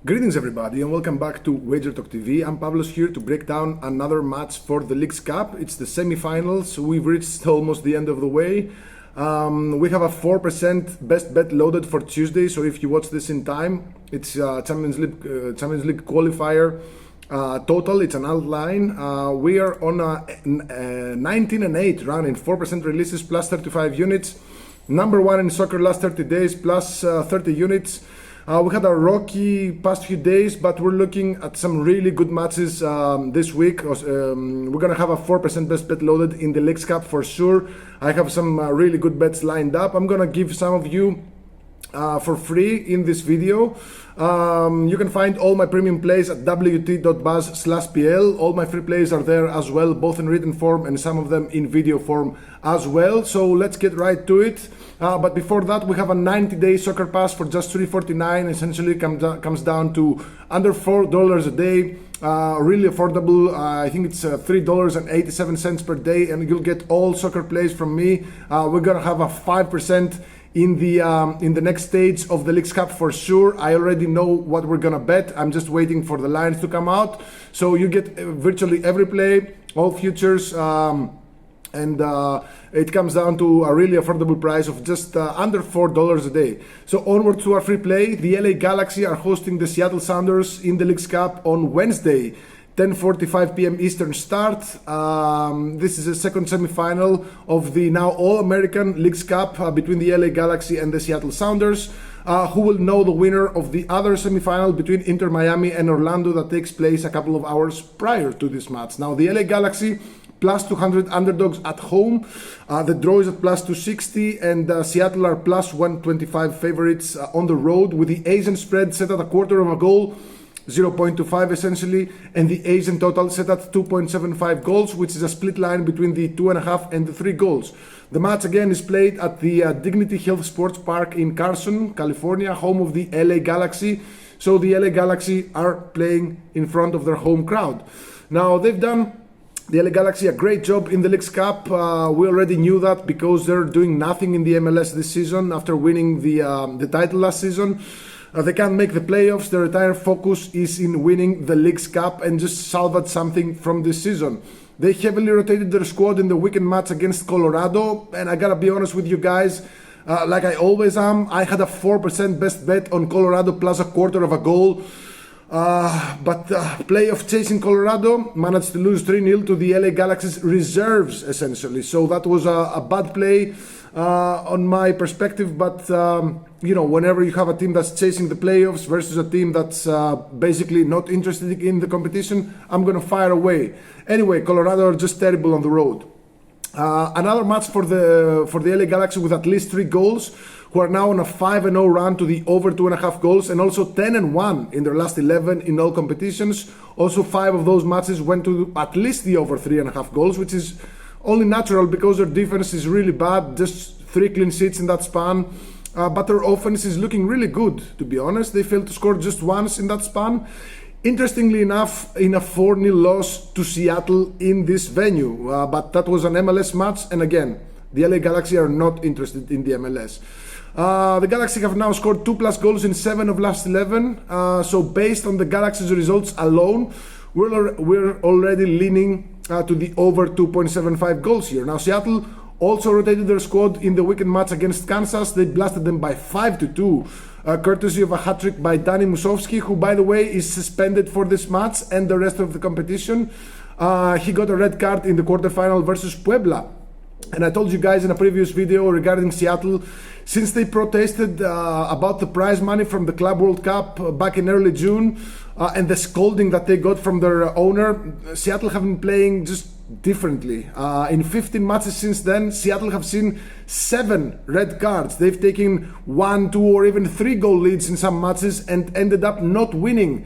Greetings everybody and welcome back to Wager Talk TV. I'm Pavlos here to break down another match for the Leagues Cup. It's the semi-finals. We've reached almost the end of the way. We have a 4% best bet loaded for Tuesday, so if you watch this in time, it's Champions League qualifier total. It's an outline. We are on a 19-8 run in 4% releases plus 35 units. Number one in soccer last 30 days plus 30 units. We had a rocky past few days, but we're looking at some really good matches this week. We're going to have a 4% best bet loaded in the Leagues Cup for sure. I have some really good bets lined up. I'm going to give some of you for free in this video. You can find all my premium plays at wt.buzz/pl. All my free plays are there as well, both in written form and some of them in video form as well. So let's get right to it. But before that, we have a 90-day soccer pass for just $3.49. Essentially comes down to under $4 a day. Really affordable. I think it's $3.87 per day, and you'll get all soccer plays from me. We're gonna have a 5% in the next stage of the Leagues Cup for sure. I already know what we're gonna bet. I'm just waiting for the lines to come out. So you get virtually every play, all futures, and it comes down to a really affordable price of just under $4 a day. So onward to our free play. The LA Galaxy are hosting the Seattle Sounders in the Leagues Cup on Wednesday, 10:45 p.m. Eastern start. This is the second semi-final of the now All-American Leagues Cup between the LA Galaxy and the Seattle Sounders. Who will know the winner of the other semi-final between Inter Miami and Orlando that takes place a couple of hours prior to this match. Now the LA Galaxy plus 200 underdogs at home. The draw is at plus 260, and Seattle are plus 125 favorites on the road, with the Asian spread set at a quarter of a goal, 0.25 essentially, and the Asian total set at 2.75 goals, which is a split line between the 2.5 and the 3 goals. The match again is played at the Dignity Health Sports Park in Carson, California, home of the LA Galaxy. So the LA Galaxy are playing in front of their home crowd. Now they've done, the LA Galaxy, a great job in the Leagues Cup. We already knew that because they're doing nothing in the MLS this season after winning the title last season. They can't make the playoffs. Their entire focus is in winning the Leagues Cup and just salvage something from this season. They heavily rotated their squad in the weekend match against Colorado, and I gotta be honest with you guys, like I always am, I had a 4% best bet on Colorado plus a quarter of a goal. But playoff chasing Colorado managed to lose 3-0 to the LA Galaxy's reserves, essentially. So that was a bad play on my perspective. But, you know, whenever you have a team that's chasing the playoffs versus a team that's basically not interested in the competition, I'm going to fire away. Anyway, Colorado are just terrible on the road. Another match for the LA Galaxy with at least 3 goals, who are now on a 5-0 run to the over 2.5 goals, and also 10-1 in their last 11 in all competitions. Also 5 of those matches went to at least the over 3.5 goals, which is only natural because their defense is really bad, just 3 clean sheets in that span. But their offense is looking really good, to be honest. They failed to score just once in that span. Interestingly enough, in a 4-0 loss to Seattle in this venue. But that was an MLS match, and again, the LA Galaxy are not interested in the MLS. The Galaxy have now scored 2+ goals in 7 of last 11. So based on the Galaxy's results alone, we're already leaning to the over 2.75 goals here. Now Seattle also rotated their squad in the weekend match against Kansas. They blasted them by 5-2, courtesy of a hat-trick by Danny Musovski, who, by the way, is suspended for this match and the rest of the competition. He got a red card in the quarterfinal versus Puebla. And I told you guys in a previous video regarding Seattle, since they protested about the prize money from the Club World Cup back in early June and the scolding that they got from their owner, Seattle have been playing just differently. In 15 matches since then, Seattle have seen 7 red cards. They've taken 1, 2, or even 3 goal leads in some matches and ended up not winning.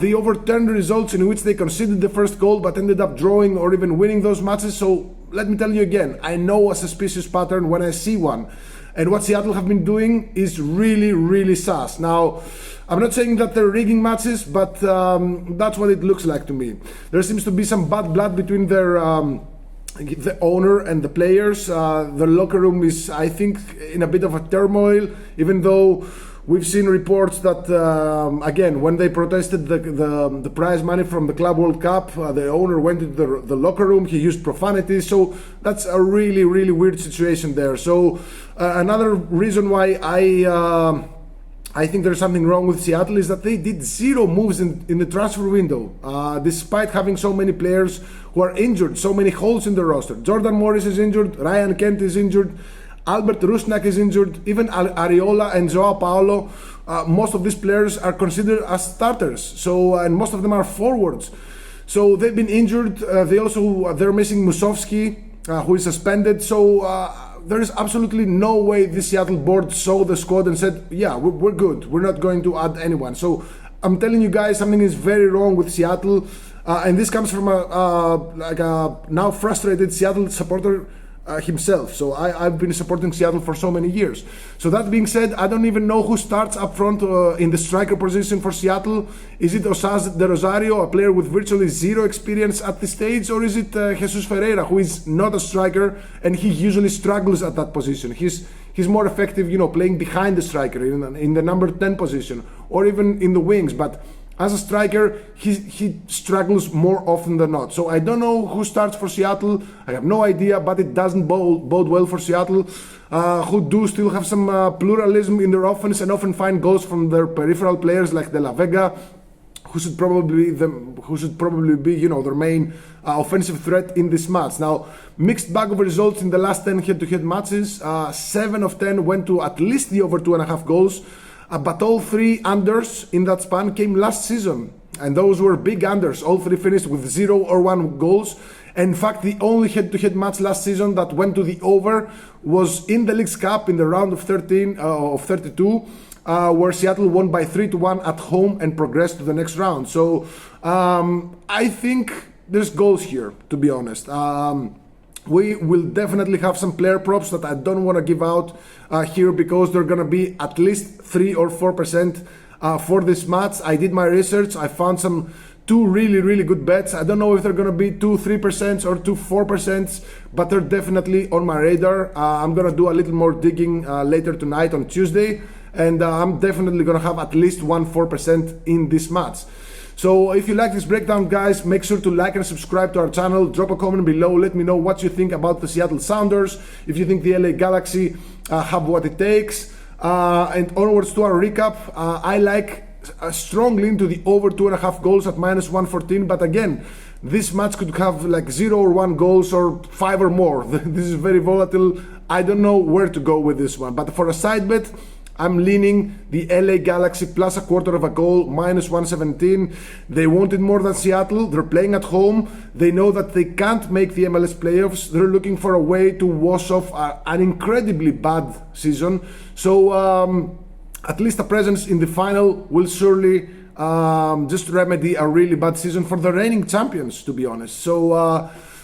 They overturned results in which they conceded the first goal but ended up drawing or even winning those matches. So let me tell you again, I know a suspicious pattern when I see one. And what Seattle have been doing is really, really sus. Now, I'm not saying that they're rigging matches, but that's what it looks like to me. There seems to be some bad blood between their the owner and the players. The locker room is, I think, in a bit of a turmoil, even though We've seen reports that, again, when they protested the prize money from the Club World Cup, the owner went into the locker room, he used profanity, so that's a really, really weird situation there. So another reason why I think there's something wrong with Seattle is that they did zero moves in the transfer window, despite having so many players who are injured, so many holes in the roster. Jordan Morris is injured, Ryan Kent is injured, Albert Rusnak is injured, even Areola and Joao Paulo. Most of these players are considered as starters, so and most of them are forwards. So they've been injured. They're missing Musovski, who is suspended. So there is absolutely no way the Seattle board saw the squad and said, yeah, we're good. We're not going to add anyone. So I'm telling you guys, something is very wrong with Seattle. And this comes from a now frustrated Seattle supporter himself. So I've been supporting Seattle for so many years. So that being said, I don't even know who starts up front in the striker position for Seattle. Is it Osaz de Rosario, a player with virtually zero experience at this stage, or is it Jesus Ferreira, who is not a striker and he usually struggles at that position? He's more effective, playing behind the striker in the number 10 position or even in the wings, but as a striker, he struggles more often than not. So I don't know who starts for Seattle. I have no idea, but it doesn't bode well for Seattle, who do still have some pluralism in their offense and often find goals from their peripheral players like De La Vega, who should probably be their main offensive threat in this match. Now, mixed bag of results in the last 10 head-to-head matches. 7 of 10 went to at least the over 2.5 goals. But all 3 unders in that span came last season, and those were big unders. All 3 finished with 0 or 1 goals. In fact, the only head-to-head match last season that went to the over was in the Leagues Cup in the round of 32, where Seattle won by 3-1 at home and progressed to the next round. So I think there's goals here, to be honest. We will definitely have some player props that I don't want to give out here because they're going to be at least 3 or 4% for this match. I did my research. I found some 2 really, really good bets. I don't know if they're going to be 2-3% or 2-4%, but they're definitely on my radar. I'm going to do a little more digging later tonight on Tuesday, and I'm definitely going to have at least 1-4% in this match. So if you like this breakdown, guys, make sure to like and subscribe to our channel. Drop a comment below. Let me know what you think about the Seattle Sounders. If you think the LA Galaxy have what it takes. And onwards to our recap. I like strongly into the over 2.5 goals at -114. But again, this match could have like 0 or 1 goals or 5 or more. This is very volatile. I don't know where to go with this one. But for a side bet, I'm leaning the LA Galaxy plus 1/4 goal, -117. They wanted more than Seattle. They're playing at home. They know that they can't make the MLS playoffs. They're looking for a way to wash off an incredibly bad season. So at least a presence in the final will surely just remedy a really bad season for the reigning champions, to be honest. So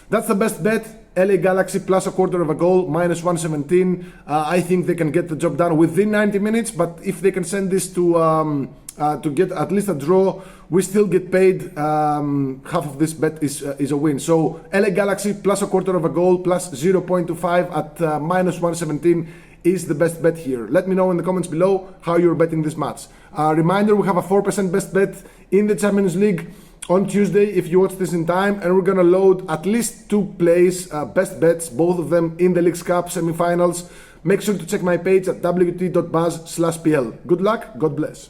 that's the best bet. LA Galaxy plus 1/4 goal, -117. I think they can get the job done within 90 minutes, but if they can send this to get at least a draw, we still get paid. Half of this bet is a win. So LA Galaxy plus 1/4 goal, plus 0.25 at -117 is the best bet here. Let me know in the comments below how you're betting this match. Reminder, we have a 4% best bet in the Champions League on Tuesday if you watch this in time, and we're gonna load at least 2 plays, best bets, both of them in the Leagues Cup semifinals. Make sure to check my page at wt.buzz/pl. Good luck, God bless.